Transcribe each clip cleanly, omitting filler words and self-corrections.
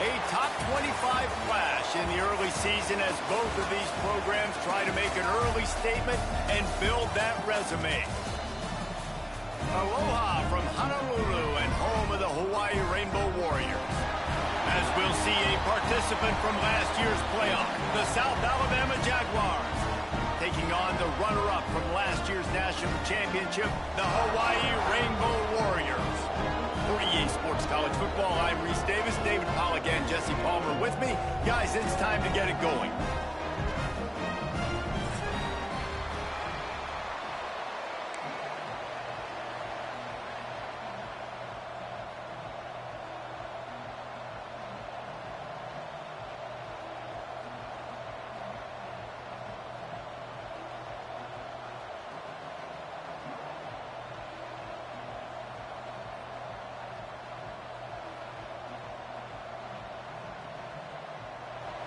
A top 25 flash in the early season as both of these programs try to make an early statement and build that resume. Aloha from Honolulu and home of the Hawaii Rainbow Warriors. As we'll see a participant from last year's playoff, the South Alabama Jaguars, taking on the runner-up from last year's national championship, the Hawaii Rainbow Warriors. For EA Sports College Football, I'm Reese Davis, David Pollack, and Jesse Palmer with me. Guys, it's time to get it going.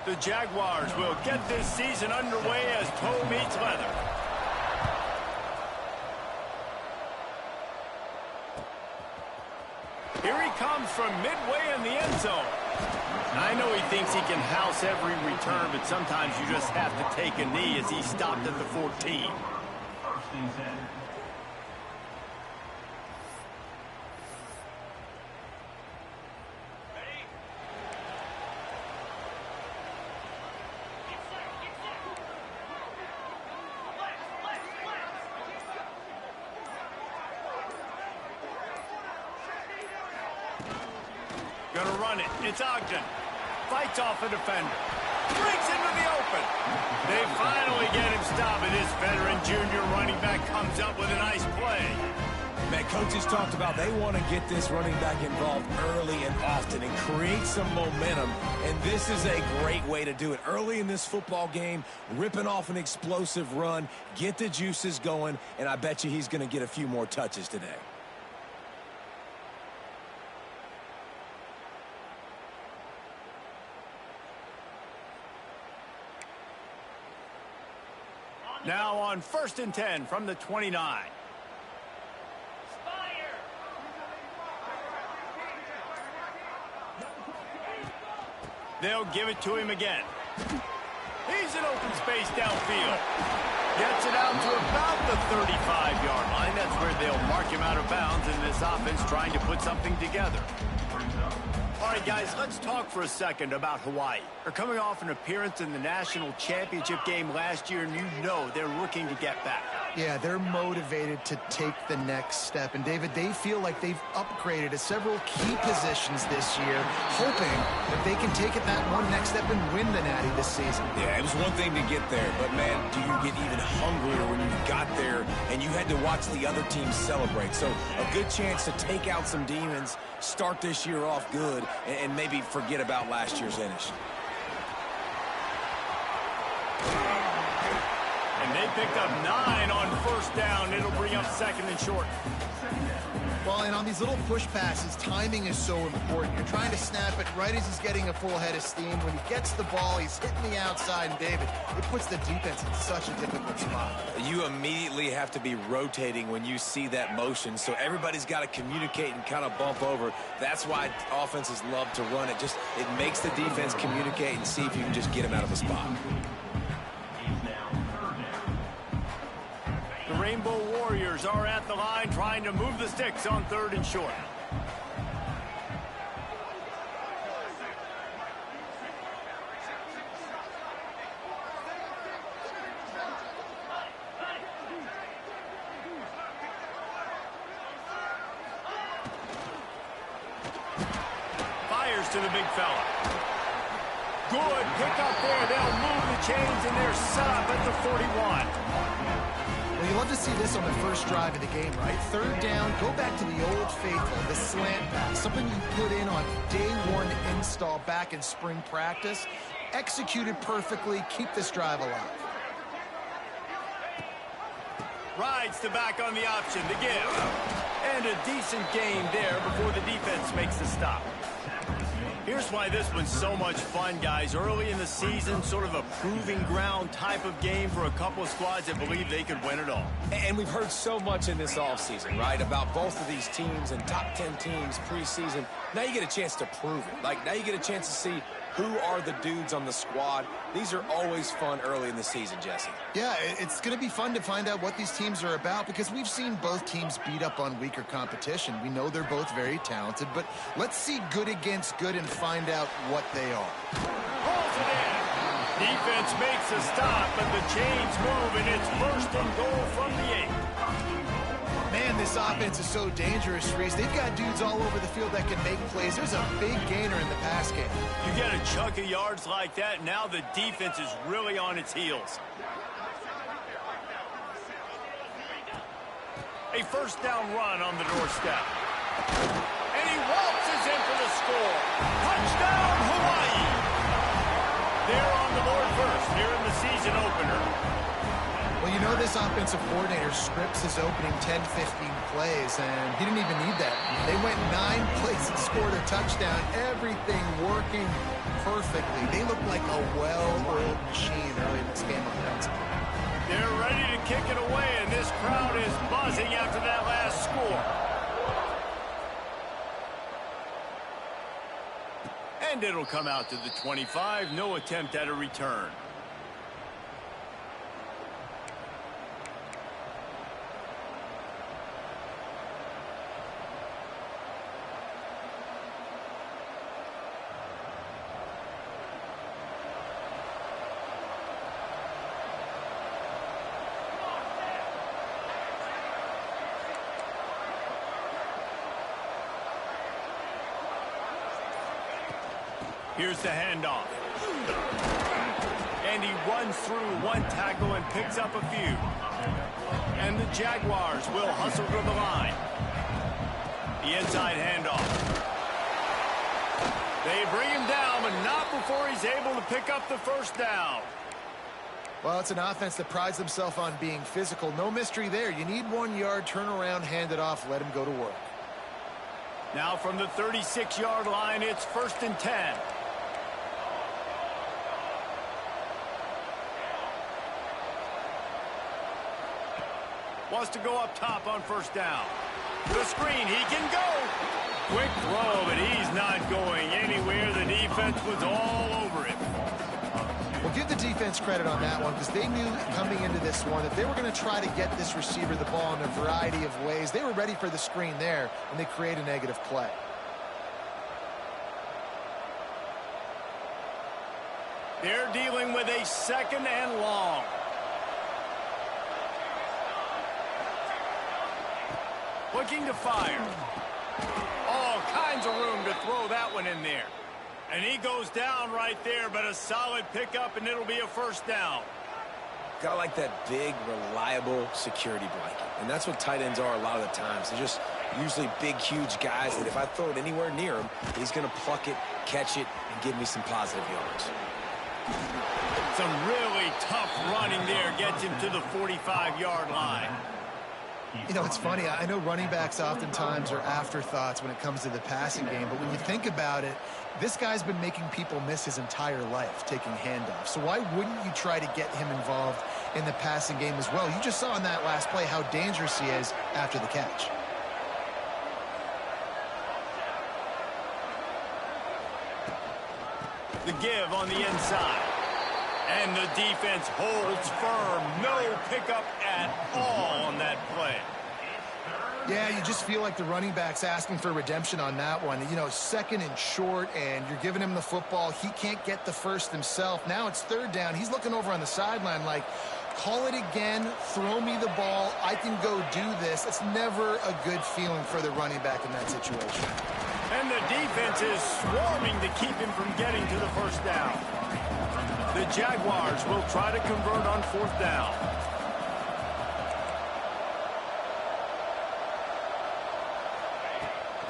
The Jaguars will get this season underway as toe meets leather. Here he comes from midway in the end zone. I know he thinks he can house every return, but sometimes you just have to take a knee as he stopped at the 14. Gonna run it. It's Ogden. Fights off a defender. Breaks into the open. They finally get him stopped, and this veteran junior running back comes up with a nice play. Man, coaches talked about they want to get this running back involved early and often and create some momentum, and this is a great way to do it. Early in this football game, ripping off an explosive run, get the juices going, and I bet you he's going to get a few more touches today. Now on 1st and 10 from the 29. They'll give it to him again. He's in open space downfield. Gets it out to about the 35-yard line. That's where they'll mark him out of bounds in this offense trying to put something together. All right, guys, let's talk for a second about Hawaii. They're coming off an appearance in the national championship game last year, and you know they're looking to get back. Yeah, they're motivated to take the next step. And, David, they feel like they've upgraded to several key positions this year, hoping that they can take it that one next step and win the Natty this season. Yeah, it was one thing to get there, but, man, do you get even hungrier when you got there and you had to watch the other team celebrate. So a good chance to take out some demons, start this year off good, and maybe forget about last year's finish. And they picked up 9 on 1st down. It'll bring up 2nd and short. Well, and on these little push passes, timing is so important. You're trying to snap it right as he's getting a full head of steam. When he gets the ball, he's hitting the outside, and David, it puts the defense in such a difficult spot. You immediately have to be rotating when you see that motion, so everybody's got to communicate and kind of bump over. That's why offenses love to run it. It makes the defense communicate and see if you can just get him out of a spot. The Rainbow Warriors are at the line trying to move the sticks on 3rd and short. Fires to the big fella. Good pick up there. They'll move the chains, and they're set up at the 41. Well, you love to see this on the first drive of the game, right? 3rd down, go back to the old faithful, the slant pass, something you put in on day 1 install back in spring practice. Executed perfectly, keep this drive alive. Rides the back on the option to give. And a decent gain there before the defense makes the stop. Here's why this one's so much fun, guys. Early in the season, sort of a proving ground type of game for a couple of squads that believe they could win it all. And we've heard so much in this offseason, right, about both of these teams and top 10 teams preseason. Now you get a chance to prove it. Like, now you get a chance to see who are the dudes on the squad. These are always fun early in the season, Jesse. Yeah, it's going to be fun to find out what these teams are about because we've seen both teams beat up on weaker competition. We know they're both very talented, but let's see good against good and find out what they are. Pulls it in. Defense makes a stop, but the chains move, and it's first and goal from the 8. Man, this offense is so dangerous, Reese. They've got dudes all over the field that can make plays. There's a big gainer in the pass game. You get a chunk of yards like that, now the defense is really on its heels. A first down run on the doorstep. And he waltzes in for the score. Touchdown, Hawaii! They're on the board first here in the season opener. Well, you know this offensive coordinator scripts his opening 10, 15 plays, and he didn't even need that. They went 9 plays and scored a touchdown. Everything working perfectly. They look like a well-oiled machine early in this game offensively. They're ready to kick it away, and this crowd is buzzing after that last score. And it'll come out to the 25. No attempt at a return. Here's the handoff. And he runs through one tackle and picks up a few. And the Jaguars will hustle to the line. The inside handoff. They bring him down, but not before he's able to pick up the first down. Well, it's an offense that prides themselves on being physical. No mystery there. You need 1 yard, turn around, hand it off, let him go to work. Now from the 36-yard line, it's first and 10. Wants to go up top on first down. The screen, he can go. Quick throw, but he's not going anywhere. The defense was all over him. Well, give the defense credit on that one because they knew coming into this one that they were going to try to get this receiver the ball in a variety of ways. They were ready for the screen there, and they create a negative play. They're dealing with a second and long. Looking to fire. All kinds of room to throw that one in there. And he goes down right there, but a solid pickup, and it'll be a first down. Got like that big, reliable security blanket. And that's what tight ends are a lot of the times. They're just usually big, huge guys that if I throw it anywhere near him, he's going to pluck it, catch it, and give me some positive yards. Some really tough running there gets him to the 45-yard line. You know, it's funny. I know running backs oftentimes are afterthoughts when it comes to the passing game, but when you think about it, this guy's been making people miss his entire life taking handoffs. So why wouldn't you try to get him involved in the passing game as well? You just saw in that last play how dangerous he is after the catch. The give on the inside. And the defense holds firm. No pickup at all on that play. Yeah, you just feel like the running back's asking for redemption on that one. You know, second and short, and you're giving him the football. He can't get the first himself. Now it's third down. He's looking over on the sideline like, call it again, throw me the ball, I can go do this. It's never a good feeling for the running back in that situation. And the defense is swarming to keep him from getting to the first down. The Jaguars will try to convert on fourth down.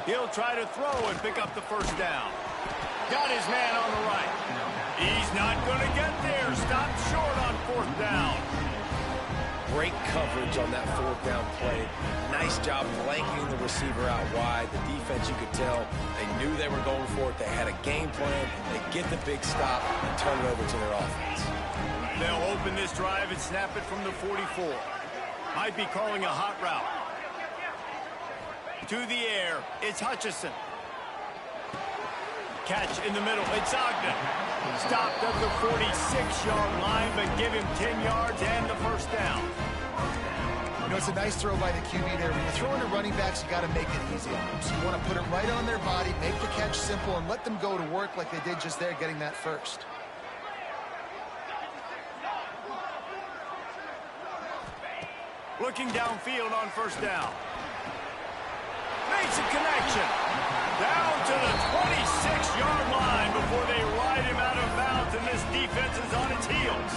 He'll try to throw and pick up the first down. Got his man on the right. He's not going to get there. Stopped short on fourth down. Great coverage on that fourth down play. Nice job blanketing the receiver out wide. The defense, you could tell, they knew they were going for it. They had a game plan. They get the big stop and turn it over to their offense. They'll open this drive and snap it from the 44. Might be calling a hot route. To the air, it's Hutchinson. Catch in the middle, it's Ogden. Stopped at the 46-yard line, but give him 10 yards and the first down. You know, it's a nice throw by the QB there. When you're throwing to running backs, you got to make it easy on them. So you want to put it right on their body, make the catch simple, and let them go to work like they did just there, getting that first. Looking downfield on first down. Makes a connection. Down to the 26-yard line before they ride him out of bounds, and this defense is on its heels.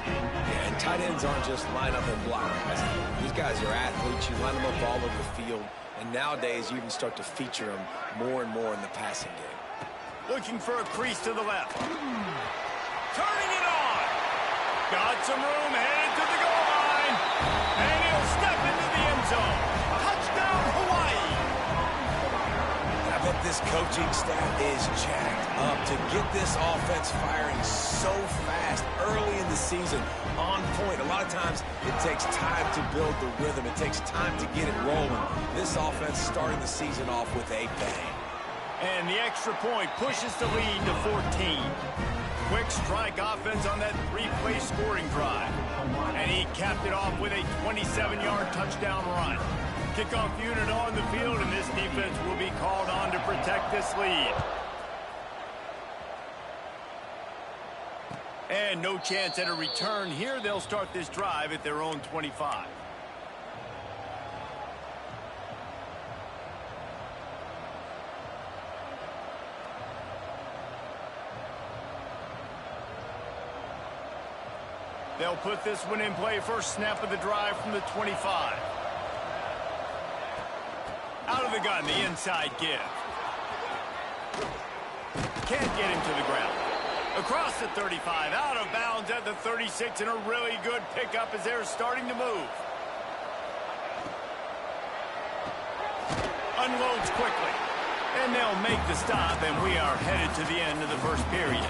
Yeah, and tight ends aren't just line up and block, guys. These guys are athletes. You line them up all over the field, and nowadays you even start to feature them more and more in the passing game. Looking for a crease to the left. Turning it on. Got some room, headed to the goal line. And he'll step into the end zone. Touchdown, Hawaii. I bet this coaching staff is jacked up to get this offense firing so fast early in the season, on point. A lot of times it takes time to build the rhythm. It takes time to get it rolling. This offense starting the season off with a bang. And the extra point pushes the lead to 14. Quick strike offense on that three-play scoring drive. And he capped it off with a 27-yard touchdown run. Kickoff unit on the field, and this defense will be called on to protect this lead. And no chance at a return here. They'll start this drive at their own 25. They'll put this one in play. First snap of the drive from the 25. Out of the gun, the inside give. Can't get him to the ground. Across the 35, out of bounds at the 36, and a really good pickup as they're starting to move. Unloads quickly. And they'll make the stop, and we are headed to the end of the first period.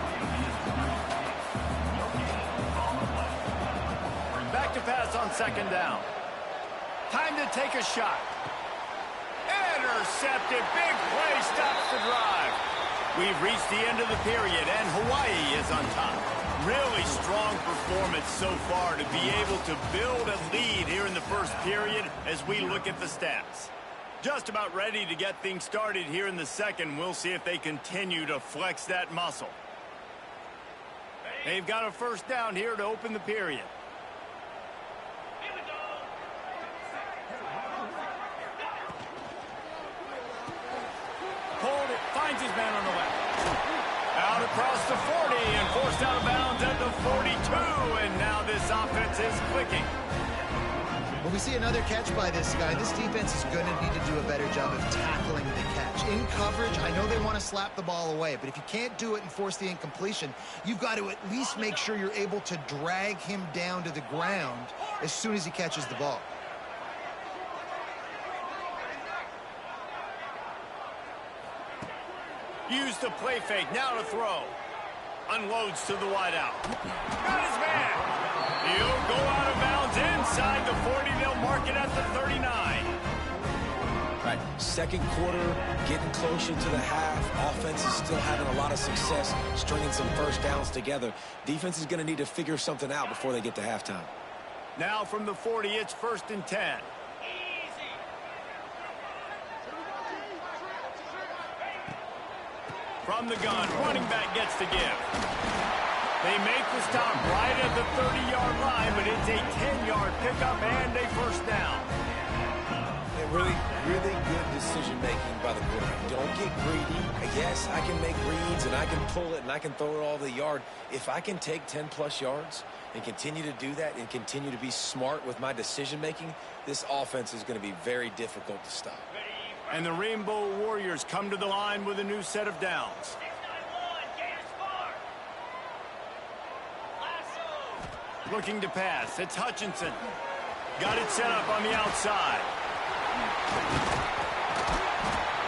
Back to pass on second down. Time to take a shot. Intercepted. Big play stops the drive. We've reached the end of the period, and Hawaii is on top. Really strong performance so far to be able to build a lead here in the first period as we look at the stats. Just about ready to get things started here in the second. We'll see if they continue to flex that muscle. They've got a first down here to open the period. Pulled it, finds his man on the left. Out across the 40 and forced out of bounds at the 42. And now this offense is clicking. Well, we see another catch by this guy. This defense is going to need to do a better job of tackling the catch. In coverage, I know they want to slap the ball away, but if you can't do it and force the incompletion, you've got to at least make sure you're able to drag him down to the ground as soon as he catches the ball. Use the play fake, now to throw. Unloads to the wideout. Got his man. He'll go out of bounds inside the 40. They'll mark it at the 39. Right, second quarter, getting closer to the half. Offense is still having a lot of success stringing some first downs together. Defense is going to need to figure something out before they get to halftime. Now from the 40, it's 1st and 10. From the gun, running back gets the give. They make the stop right at the 30-yard line, but it's a 10-yard pickup and a first down. Really good decision-making by the quarterback. Don't get greedy. Yes, I can make reads, and I can pull it, and I can throw it all the yard. If I can take 10-plus yards and continue to do that and continue to be smart with my decision-making, this offense is going to be very difficult to stop. And the Rainbow Warriors come to the line with a new set of downs. Looking to pass. It's Hutchinson. Got it set up on the outside.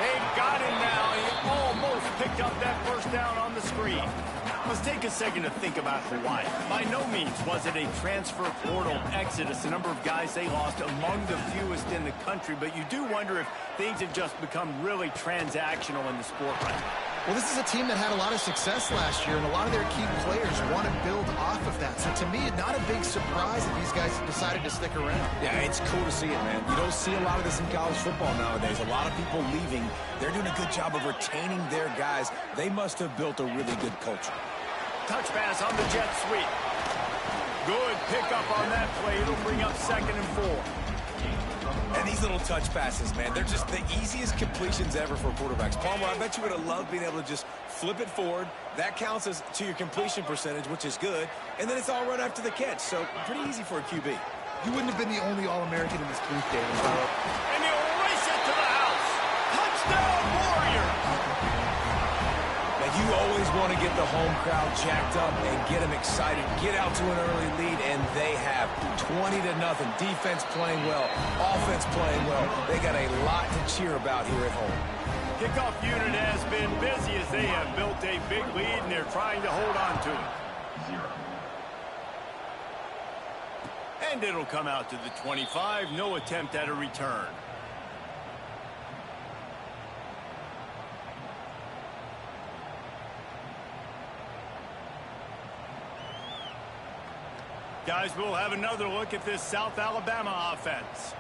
They've got him now. He almost picked up that first down on the screen. Let's take a second to think about Hawaii. By no means was it a transfer portal exodus. The number of guys they lost among the fewest in the country, but you do wonder if things have just become really transactional in the sport right now. Well, this is a team that had a lot of success last year, and a lot of their key players want to build off of that. So to me, not a big surprise that these guys decided to stick around. Yeah, it's cool to see it, man. You don't see a lot of this in college football nowadays. A lot of people leaving. They're doing a good job of retaining their guys. They must have built a really good culture. Touch pass on the jet sweep. Good pickup on that play. It'll bring up 2nd and 4. And these little touch passes, man, they're just the easiest completions ever for quarterbacks. Palmer, I bet you would have loved being able to just flip it forward. That counts as to your completion percentage, which is good. And then it's all run after the catch, so pretty easy for a QB. You wouldn't have been the only All-American in this booth, David. And he'll race it to the house. Touchdown, Warriors! Now, you always want to get the home crowd jacked up and get them excited, get out to an early lead, and they have 20-0. Defense playing well, offense playing well. They got a lot to cheer about here at home. Kickoff unit has been busy as they have built a big lead, and they're trying to hold on to it. And it'll come out to the 25. No attempt at a return. Guys, we'll have another look at this South Alabama offense.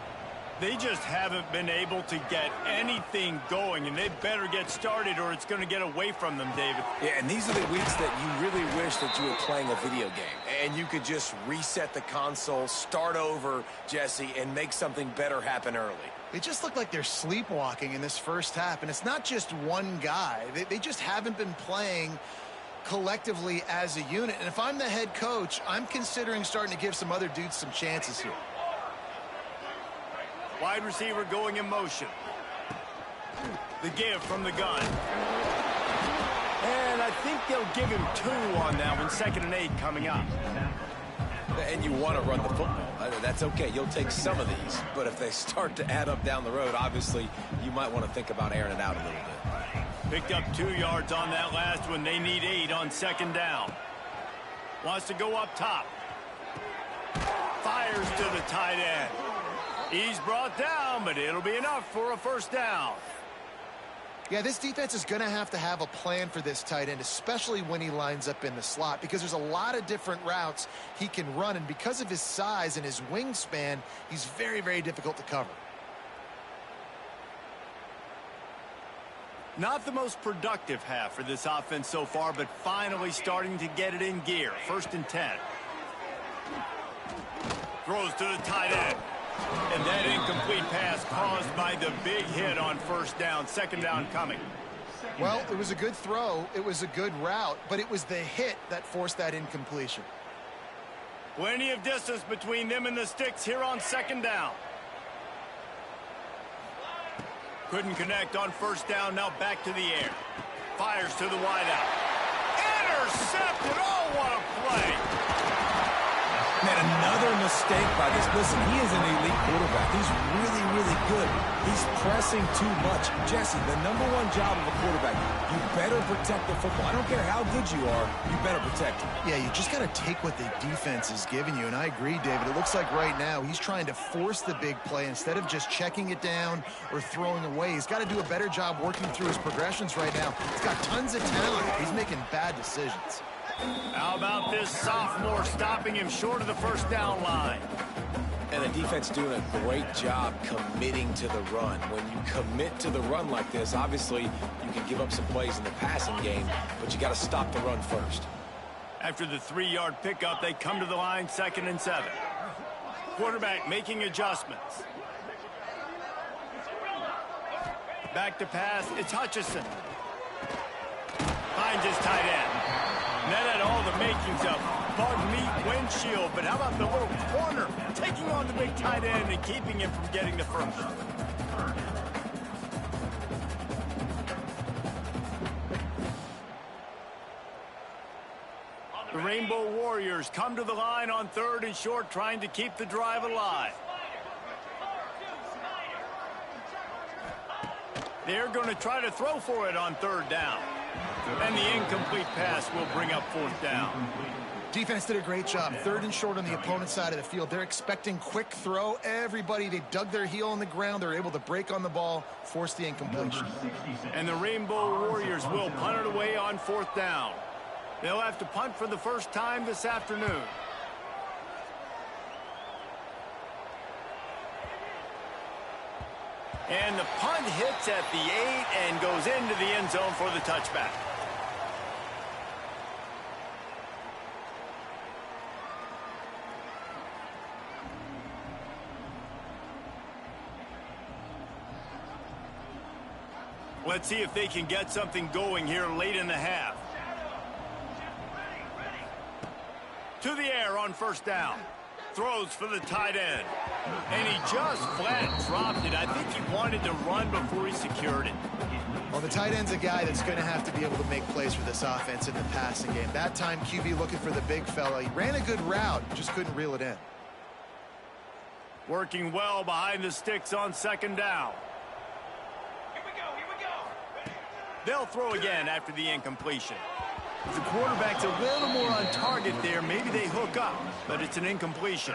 They just haven't been able to get anything going, and they better get started or it's going to get away from them, David. Yeah, and these are the weeks that you really wish that you were playing a video game, and you could just reset the console, start over, Jesse, and make something better happen early. They just look like they're sleepwalking in this first half, and it's not just one guy. They just haven't been playing collectively as a unit. And if I'm the head coach, I'm considering starting to give some other dudes some chances here. Wide receiver going in motion. The give from the gun. And I think they'll give him 2 on that one. 2nd and 8 coming up. And you want to run the football. That's okay. You'll take some of these. But if they start to add up down the road, obviously, you might want to think about airing it out a little bit. Picked up 2 yards on that last one. They need 8 on 2nd down. Wants to go up top. Fires to the tight end. He's brought down, but it'll be enough for a first down. Yeah, this defense is going to have a plan for this tight end, especially when he lines up in the slot, because there's a lot of different routes he can run, and because of his size and his wingspan, he's very, very difficult to cover. Not the most productive half for this offense so far, but finally starting to get it in gear. 1st and 10. Throws to the tight end. And that incomplete pass caused by the big hit on 1st down. 2nd down coming. Well, it was a good throw. It was a good route, but it was the hit that forced that incompletion. Plenty of distance between them and the sticks here on 2nd down. Couldn't connect on 1st down. Now back to the air. Fires to the wideout. Intercepted. Oh, what a play. Man, another mistake by this. Listen, he is an elite quarterback. He's really, really good. He's pressing too much. Jesse, the #1 job of a quarterback, you better protect the football. I don't care how good you are, you better protect it. Yeah, you just got to take what the defense is giving you, and I agree, David. It looks like right now he's trying to force the big play instead of just checking it down or throwing away. He's got to do a better job working through his progressions right now. He's got tons of talent. He's making bad decisions. How about this sophomore stopping him short of the 1st down line? And the defense doing a great job committing to the run. When you commit to the run like this, obviously you can give up some plays in the passing game, but you got to stop the run first. After the 3-yard pickup, they come to the line, 2nd and 7. Quarterback making adjustments. Back to pass, it's Hutchinson. Finds his tight end. And that had all the makings of bug meat windshield, but how about the little corner taking on the big tight end and keeping him from getting the first? The Rainbow Warriors come to the line on 3rd and short, trying to keep the drive alive. They're going to try to throw for it on 3rd down. And the incomplete pass will bring up 4th down. Defense did a great job. 3rd and short on the opponent's side of the field. They're expecting quick throw. Everybody, they dug their heel on the ground. They're able to break on the ball, force the incompletion. And the Rainbow Warriors will punt it away on 4th down. They'll have to punt for the first time this afternoon. And the punt hits at the 8 and goes into the end zone for the touchback. Let's see if they can get something going here late in the half. To the air on 1st down. Throws for the tight end. And he just flat dropped it. I think he wanted to run before he secured it. Well, the tight end's a guy that's going to have to be able to make plays for this offense in the passing game. That time, QB looking for the big fella. He ran a good route, just couldn't reel it in. Working well behind the sticks on 2nd down. They'll throw again after the incompletion. If the quarterback's a little more on target there, maybe they hook up, but it's an incompletion.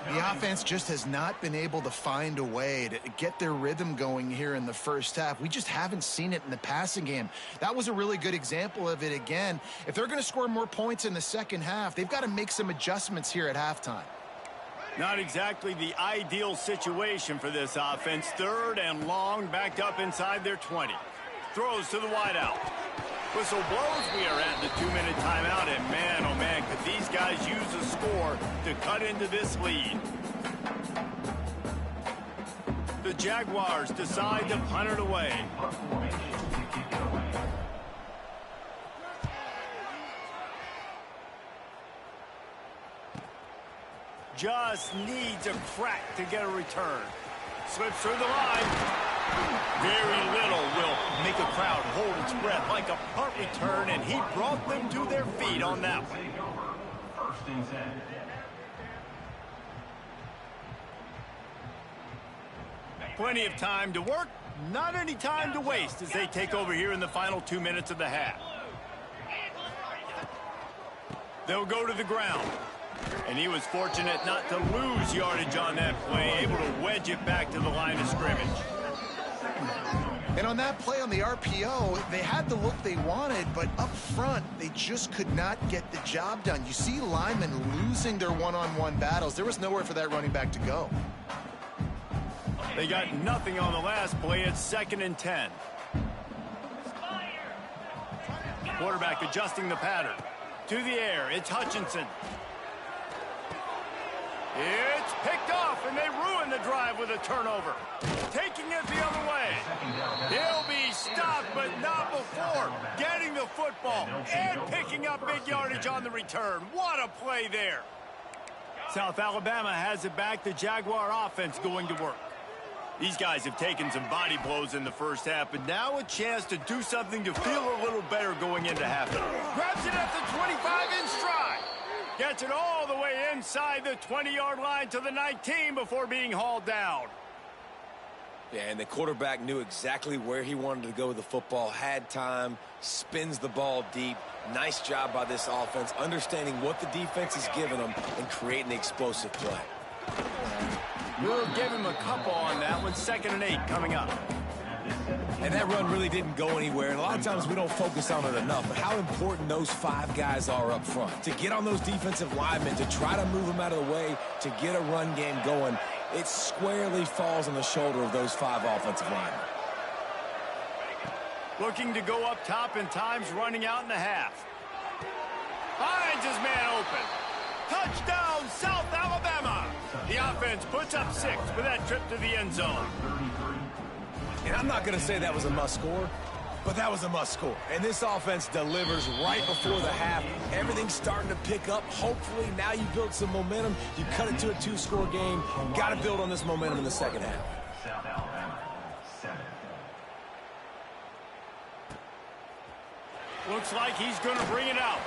The offense just has not been able to find a way to get their rhythm going here in the first half. We just haven't seen it in the passing game. That was a really good example of it again. If they're going to score more points in the second half, they've got to make some adjustments here at halftime. Not exactly the ideal situation for this offense. 3rd and long, backed up inside their 20. Throws to the wideout. Whistle blows. We are at the 2-minute timeout, and man, oh man, could these guys use a score to cut into this lead. The Jaguars decide to punt it away. Just needs a crack to get a return. Slips through the line. Very little will make a crowd hold its breath like a punt return, and he brought them to their feet on that one. Plenty of time to work, not any time to waste as they take over here in the final 2 minutes of the half. They'll go to the ground. And he was fortunate not to lose yardage on that play, able to wedge it back to the line of scrimmage. And on that play on the RPO, they had the look they wanted, but up front, they just could not get the job done. You see linemen losing their one-on-one battles. There was nowhere for that running back to go. They got nothing on the last play. It's 2nd and 10. Quarterback adjusting the pattern. To the air, it's Hutchinson. It's picked off, and they ruin the drive with a turnover. Taking it the other way. He'll be stopped, but not before getting the football and picking up big yardage on the return. What a play there. South Alabama has it back. The Jaguar offense going to work. These guys have taken some body blows in the first half, but now a chance to do something to feel a little better going into halftime. Grabs it at the 25 in stride. Gets it all the way inside the 20-yard line to the 19 before being hauled down. Yeah, and the quarterback knew exactly where he wanted to go with the football, had time, spins the ball deep. Nice job by this offense, understanding what the defense is giving them and creating the explosive play. We'll give him a couple on that one. 2nd and 8 coming up. And that run really didn't go anywhere, and a lot of times we don't focus on it enough, but how important those 5 guys are up front. To get on those defensive linemen, to try to move them out of the way, to get a run game going, it squarely falls on the shoulder of those 5 offensive linemen. Looking to go up top, and time's running out in the half. Finds his man open. Touchdown, South Alabama. The offense puts up 6 with that trip to the end zone. And I'm not going to say that was a must score, but that was a must score. And this offense delivers right before the half. Everything's starting to pick up. Hopefully now you build some momentum. You cut it to a 2-score game. Got to build on this momentum in the second half. South Alabama, 7. Looks like he's going to bring it out.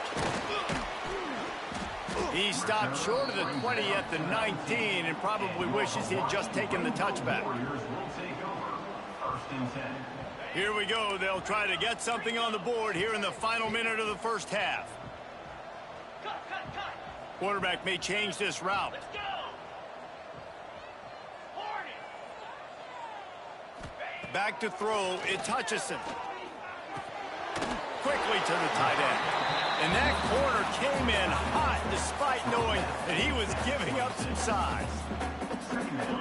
He stopped short of the 20 at the 19 and probably wishes he had just taken the touchback. Here we go. They'll try to get something on the board here in the final minute of the first half. Quarterback may change this route. Back to throw. It's Hutchinson. Quickly to the tight end. And that corner came in hot despite knowing that he was giving up some size.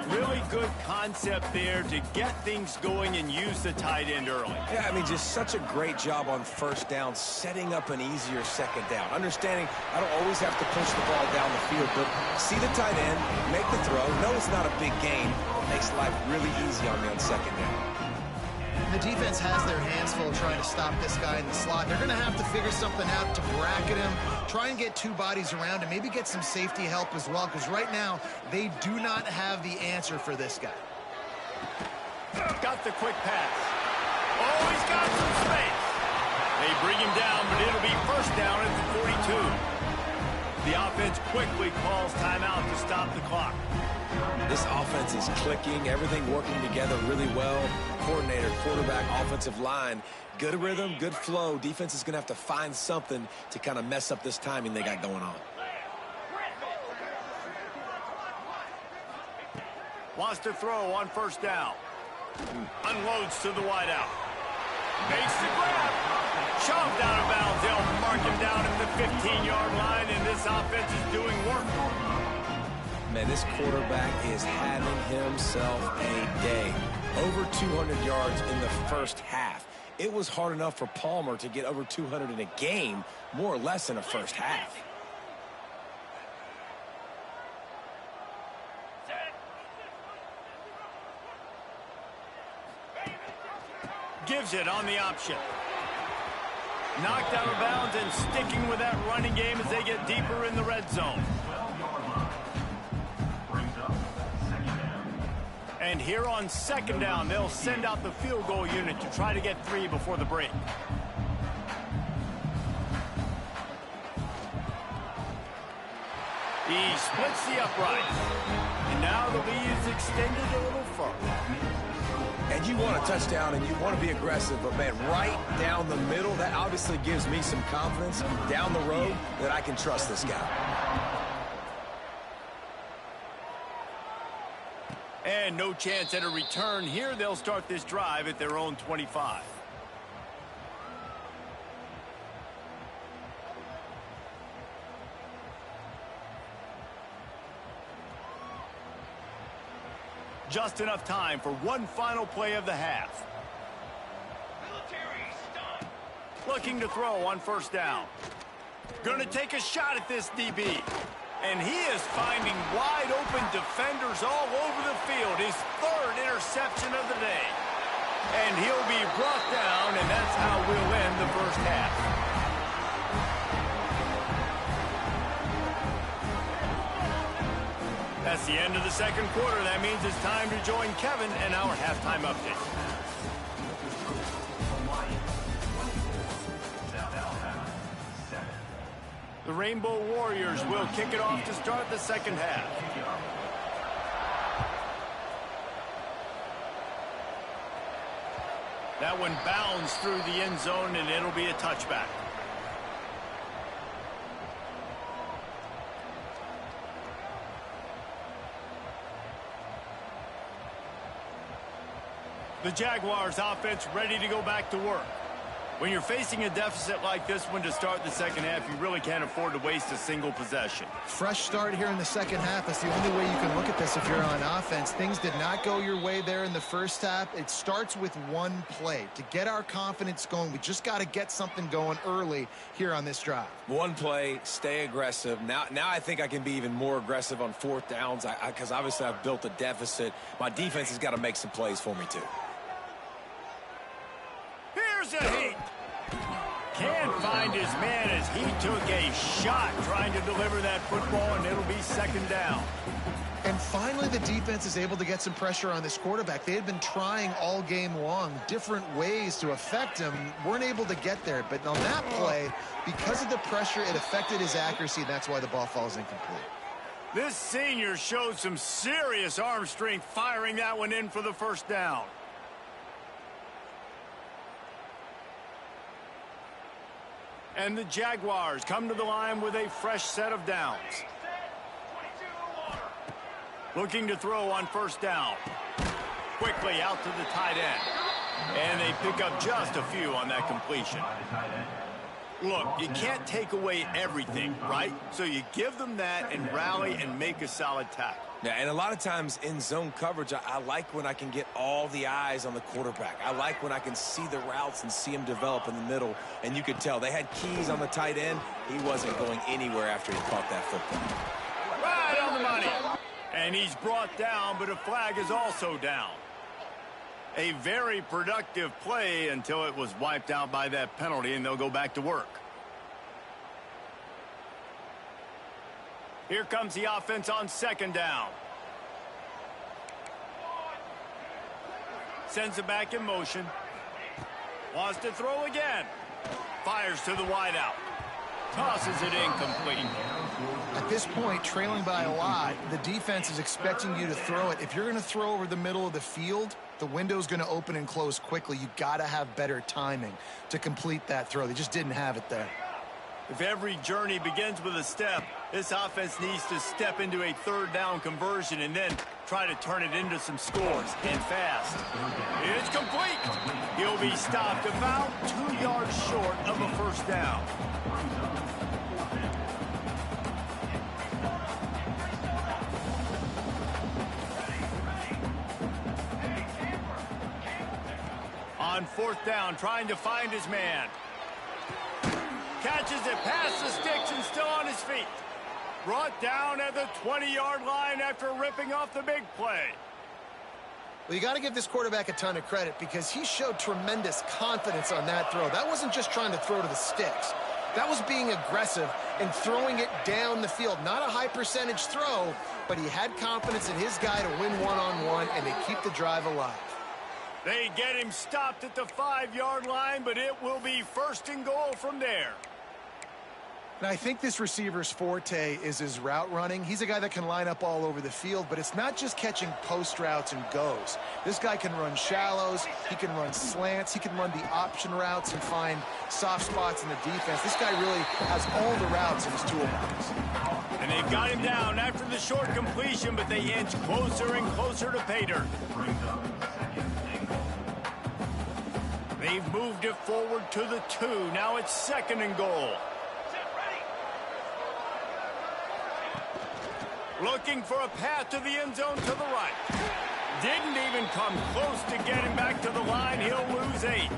Really good concept there to get things going and use the tight end early. Yeah, I mean, just such a great job on first down, setting up an easier second down. Understanding I don't always have to push the ball down the field, but see the tight end, make the throw. No, it's not a big gain. It makes life really easy on me on second down. The defense has their hands full trying to stop this guy in the slot. They're going to have to figure something out to bracket him, try and get two bodies around him, maybe get some safety help as well, because right now they do not have the answer for this guy. Got the quick pass. Oh, he's got some space. They bring him down, but it'll be first down at the 42. The offense quickly calls timeout to stop the clock. This offense is clicking, everything working together really well. Coordinator, quarterback, offensive line, good rhythm, good flow. Defense is going to have to find something to kind of mess up this timing they got going on. Wants to throw on first down. Unloads to the wideout. Makes the grab. Shoved out of bounds. They'll mark him down at the 15-yard line, and this offense is doing work. Man, this quarterback is having himself a day. Over 200 yards in the first half. It was hard enough for Palmer to get over 200 in a game, more or less in a first half. Gives it on the option. Knocked out of bounds and sticking with that running game as they get deeper in the red zone. And here on second down, they'll send out the field goal unit to try to get 3 before the break. He splits the uprights. And now the lead is extended a little further. And you want a touchdown and you want to be aggressive, but man, right down the middle, that obviously gives me some confidence down the road that I can trust this guy. And no chance at a return here. They'll start this drive at their own 25. Just enough time for one final play of the half. Looking to throw on first down. Going to take a shot at this DB. And he is finding wide-open defenders all over the field. His third interception of the day. And he'll be brought down, and that's how we'll end the first half. That's the end of the second quarter. That means it's time to join Kevin in our halftime update. The Rainbow Warriors will kick it off to start the second half. That one bounds through the end zone, and it'll be a touchback. The Jaguars offense ready to go back to work. When you're facing a deficit like this one to start the second half, you really can't afford to waste a single possession. Fresh start here in the second half. That's the only way you can look at this if you're on offense. Things did not go your way there in the first half. It starts with one play. To get our confidence going, we just got to get something going early here on this drive. One play, stay aggressive. Now I think I can be even more aggressive on fourth downs because obviously I've built a deficit. My defense has got to make some plays for me too. Here's a hit. Can't find his man as he took a shot trying to deliver that football, and it'll be second down. And finally the defense is able to get some pressure on this quarterback. They had been trying all game long, different ways to affect him, weren't able to get there. But on that play, because of the pressure, it affected his accuracy, and that's why the ball falls incomplete. This senior showed some serious arm strength firing that one in for the first down. And the Jaguars come to the line with a fresh set of downs. Looking to throw on first down. Quickly out to the tight end. And they pick up just a few on that completion. Look, you can't take away everything, right? So you give them that and rally and make a solid tackle. Yeah, and a lot of times in zone coverage, I like when I can get all the eyes on the quarterback. I like when I can see the routes and see him develop in the middle. And you could tell they had keys on the tight end. He wasn't going anywhere after he caught that football. Right on the money. And he's brought down, but a flag is also down. A very productive play until it was wiped out by that penalty, and they'll go back to work. Here comes the offense on second down. Sends it back in motion. Wants to throw again. Fires to the wideout. Tosses it incomplete. At this point, trailing by a lot, the defense is expecting you to throw it. If you're going to throw over the middle of the field, the window's going to open and close quickly. You got to have better timing to complete that throw. They just didn't have it there. If every journey begins with a step, this offense needs to step into a third down conversion and then try to turn it into some scores, and fast. It's complete. He'll be stopped about 2 yards short of a first down. On fourth down, trying to find his man. Catches it past the sticks and still on his feet. Brought down at the 20-yard line after ripping off the big play. Well, you got to give this quarterback a ton of credit because he showed tremendous confidence on that throw. That wasn't just trying to throw to the sticks. That was being aggressive and throwing it down the field. Not a high percentage throw, but he had confidence in his guy to win one-on-one and to keep the drive alive. They get him stopped at the 5-yard line, but it will be first and goal from there. And I think this receiver's forte is his route running. He's a guy that can line up all over the field, but it's not just catching post routes and goes. This guy can run shallows, he can run slants, he can run the option routes and find soft spots in the defense. This guy really has all the routes in his toolbox. And they've got him down after the short completion, but they inch closer and closer to pay dirt. They've moved it forward to the 2. Now it's second and goal. Looking for a path to the end zone to the right. Didn't even come close to getting back to the line. He'll lose 8.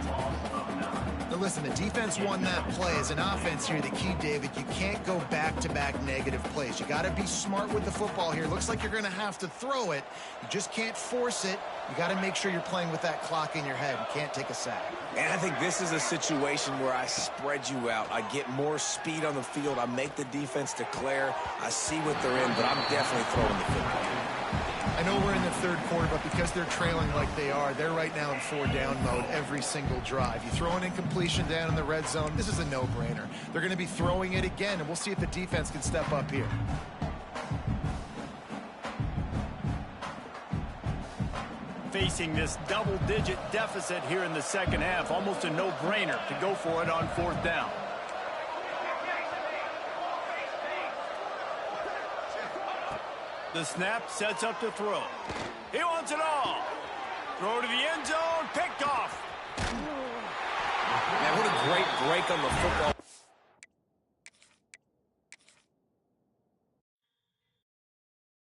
Now listen, the defense won that play. As an offense here, the key, David, you can't go back-to-back negative plays. You got to be smart with the football here. Looks like you're going to have to throw it. You just can't force it. You got to make sure you're playing with that clock in your head. You can't take a sack. And I think this is a situation where I spread you out. I get more speed on the field. I make the defense declare. I see what they're in, but I'm definitely throwing the football. I know we're in the third quarter, but because they're trailing like they are, they're right now in 4-down mode every single drive. You throw an incompletion down in the red zone, this is a no-brainer. They're going to be throwing it again, and we'll see if the defense can step up here. Facing this double-digit deficit here in the second half, almost a no-brainer to go for it on fourth down. The snap sets up to throw. He wants it all. Throw to the end zone, picked off. Man, what a great break on the football